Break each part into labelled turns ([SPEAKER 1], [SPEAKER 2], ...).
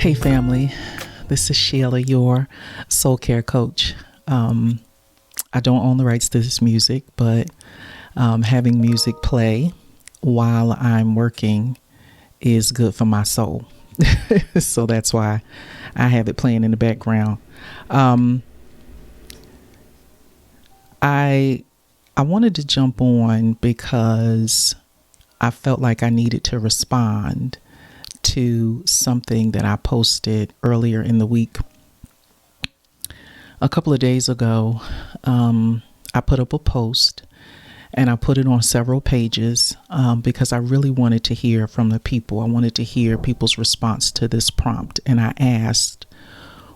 [SPEAKER 1] Hey family, this is Sheila, your SoulCare coach. I don't own the rights to this music, but having music play while I'm working is good for my soul. So that's why I have it playing in the background. I wanted to jump on because I felt like I needed to respond to something that I posted earlier in the week. A couple of days ago, I put up a post and I put it on several pages because I really wanted to hear from the people. I wanted to hear people's response to this prompt. And I asked,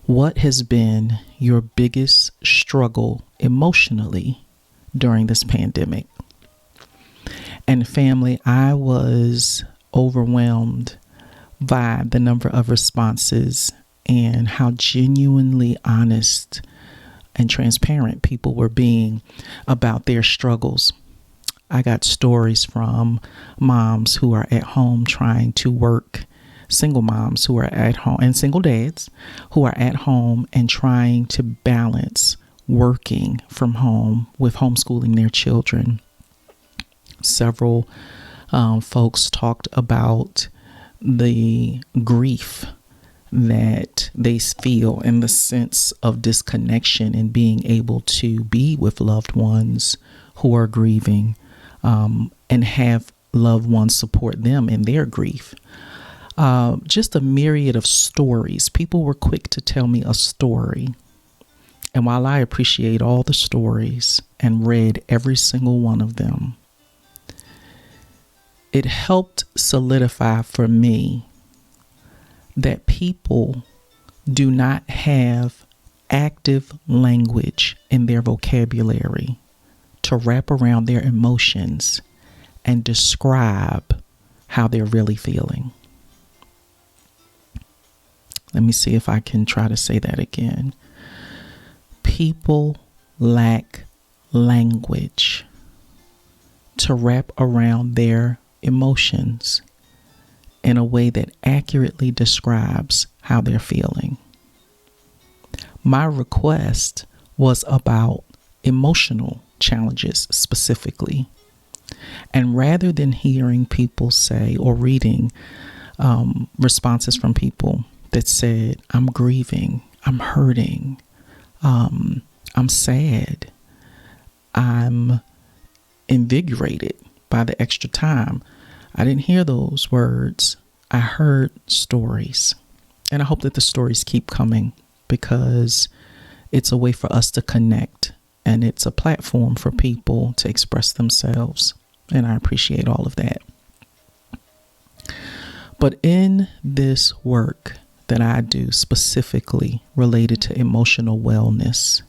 [SPEAKER 1] what has been your biggest struggle emotionally during this pandemic? And family, I was overwhelmed by the number of responses and how genuinely honest and transparent people were being about their struggles. I got stories from moms who are at home trying to work, single moms who are at home, and single dads who are at home and trying to balance working from home with homeschooling their children. Several folks talked about the grief that they feel and the sense of disconnection in being able to be with loved ones who are grieving and have loved ones support them in their grief. Just a myriad of stories. People were quick to tell me a story. And while I appreciate all the stories and read every single one of them, it helped solidify for me that people do not have active language in their vocabulary to wrap around their emotions and describe how they're really feeling. Let me see if I can try to say that again. People lack language to wrap around their emotions in a way that accurately describes how they're feeling. My request was about emotional challenges specifically. And rather than hearing people say or reading responses from people that said, I'm grieving, I'm hurting, I'm sad, I'm invigorated by the extra time, I didn't hear those words. I heard stories. And I hope that the stories keep coming because it's a way for us to connect and it's a platform for people to express themselves. And I appreciate all of that. But in this work that I do specifically related to emotional wellness,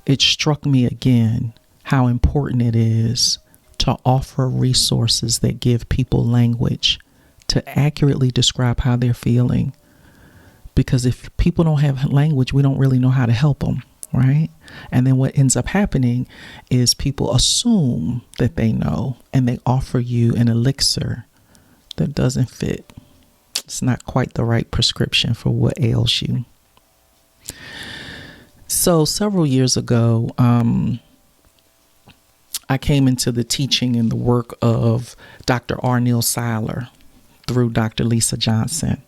[SPEAKER 1] it struck me again how important it is to offer resources that give people language to accurately describe how they're feeling. Because if people don't have language, we don't really know how to help them, right? And then what ends up happening is people assume that they know and they offer you an elixir that doesn't fit. It's not quite the right prescription for what ails you. So several years ago, I came into the teaching and the work of Dr. Neal Siler through Dr. Lisa Johnson.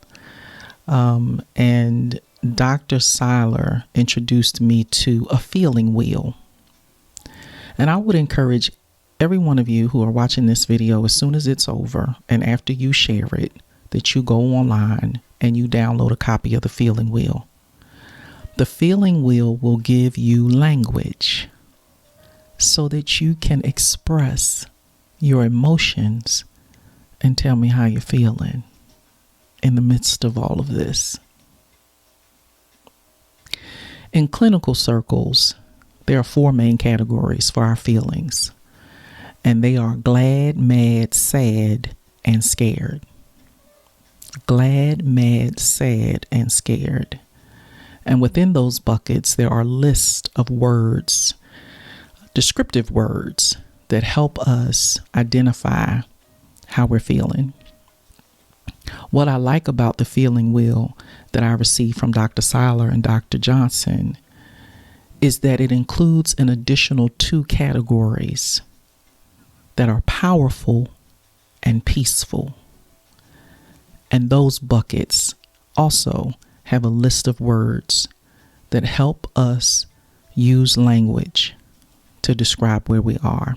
[SPEAKER 1] And Dr. Siler introduced me to a feeling wheel. And I would encourage every one of you who are watching this video as soon as it's over and after you share it, that you go online and you download a copy of the feeling wheel. The feeling wheel will give you language so that you can express your emotions and tell me how you're feeling in the midst of all of this. In clinical circles, there are 4 main categories for our feelings, and they are glad, mad, sad, and scared. Glad, mad, sad, and scared. And within those buckets, there are lists of words, descriptive words that help us identify how we're feeling. What I like about the feeling wheel that I received from Dr. Siler and Dr. Johnson is that it includes an additional 2 categories that are powerful and peaceful. And those buckets also have a list of words that help us use language to describe where we are.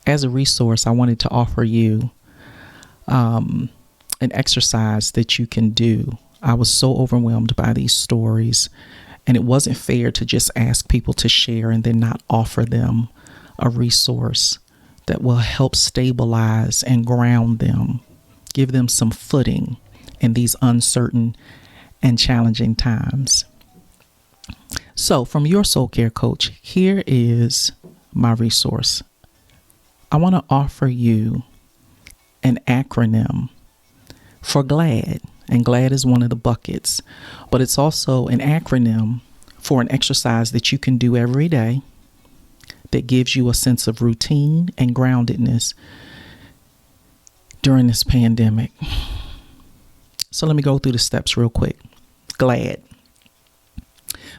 [SPEAKER 1] As a resource, I wanted to offer you an exercise that you can do. I was so overwhelmed by these stories, and it wasn't fair to just ask people to share and then not offer them a resource that will help stabilize and ground them, give them some footing in these uncertain and challenging times. So from your SoulCare coach, here is my resource. I want to offer you an acronym for GLAD, and GLAD is one of the buckets, but it's also an acronym for an exercise that you can do every day that gives you a sense of routine and groundedness during this pandemic. So let me go through the steps real quick. GLAD.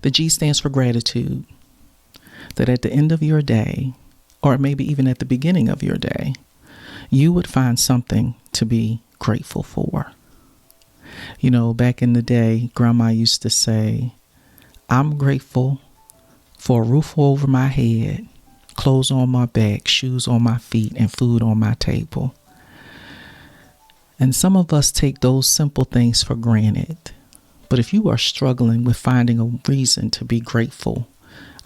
[SPEAKER 1] The G stands for gratitude. That at the end of your day, or maybe even at the beginning of your day, you would find something to be grateful for. You know, back in the day, Grandma used to say, I'm grateful for a roof over my head, clothes on my back, shoes on my feet, and food on my table. And some of us take those simple things for granted. But if you are struggling with finding a reason to be grateful,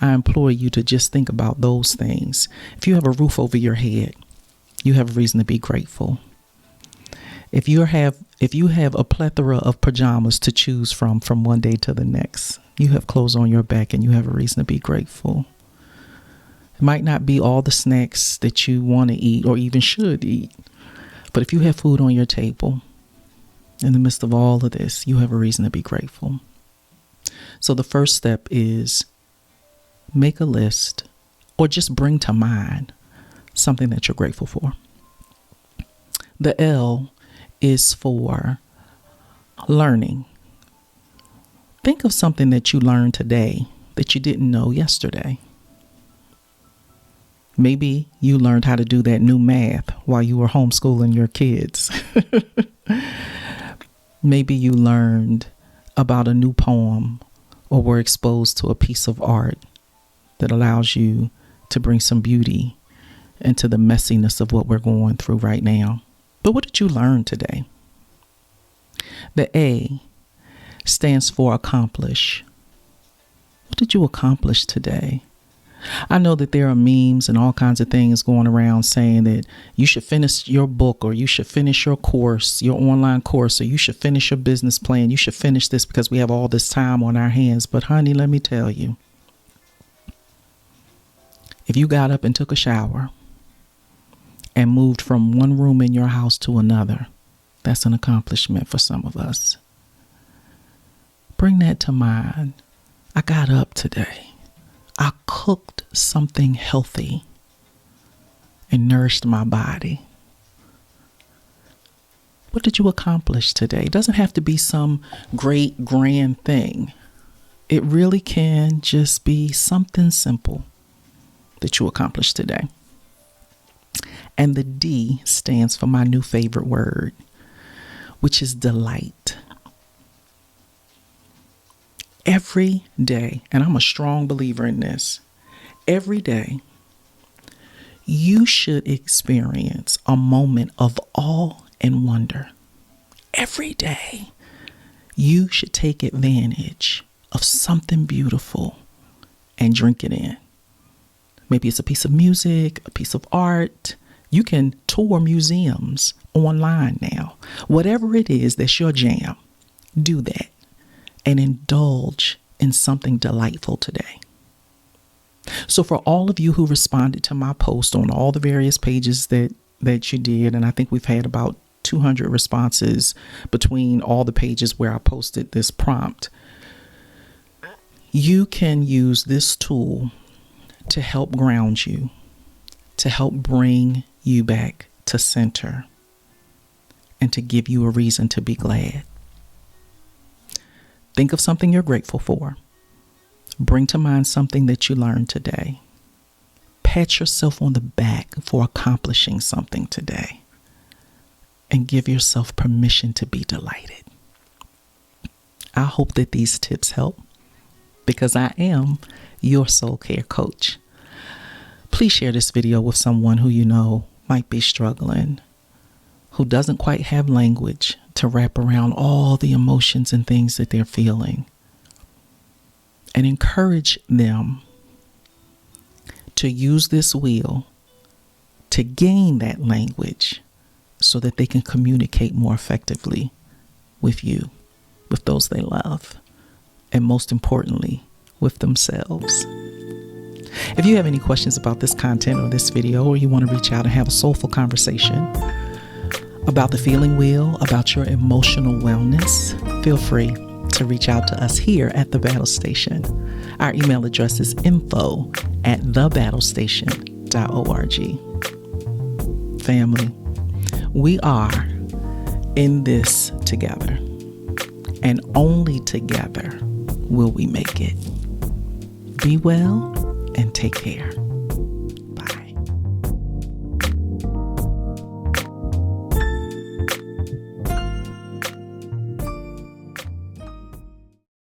[SPEAKER 1] I implore you to just think about those things. If you have a roof over your head, you have a reason to be grateful. If you have a plethora of pajamas to choose from one day to the next, you have clothes on your back and you have a reason to be grateful. It might not be all the snacks that you want to eat or even should eat, but if you have food on your table in the midst of all of this, you have a reason to be grateful. So the first step is make a list or just bring to mind something that you're grateful for. The L is for learning. Think of something that you learned today that you didn't know yesterday. Maybe you learned how to do that new math while you were homeschooling your kids. Maybe you learned about a new poem or were exposed to a piece of art that allows you to bring some beauty into the messiness of what we're going through right now. But what did you learn today? The A stands for accomplish. What did you accomplish today? I know that there are memes and all kinds of things going around saying that you should finish your book, or you should finish your course, your online course, or you should finish your business plan. You should finish this because we have all this time on our hands. But honey, let me tell you, if you got up and took a shower and moved from one room in your house to another, that's an accomplishment for some of us. Bring that to mind. I got up today. I cooked something healthy and nourished my body. What did you accomplish today? It doesn't have to be some great grand thing. It really can just be something simple that you accomplished today. And the D stands for my new favorite word, which is delight. Every day, and I'm a strong believer in this, every day you should experience a moment of awe and wonder. Every day you should take advantage of something beautiful and drink it in. Maybe it's a piece of music, a piece of art. You can tour museums online now. Whatever it is that's your jam, do that and indulge in something delightful today. So for all of you who responded to my post on all the various pages that you did, and I think we've had about 200 responses between all the pages where I posted this prompt, you can use this tool to help ground you, to help bring you back to center. and to give you a reason to be glad. Think of something you're grateful for. Bring to mind something that you learned today. Pat yourself on the back for accomplishing something today. And give yourself permission to be delighted. I hope that these tips help, because I am your soul care coach. Please share this video with someone who you know might be struggling, who doesn't quite have language to wrap around all the emotions and things that they're feeling. And encourage them to use this wheel to gain that language so that they can communicate more effectively with you, with those they love, and most importantly, with themselves. If you have any questions about this content or this video, or you want to reach out and have a soulful conversation about the feeling wheel, about your emotional wellness, feel free to reach out to us here at The Battle Station. Our email address is info@thebattlestation.org. Family, we are in this together, and only together will we make it. Be well and take care.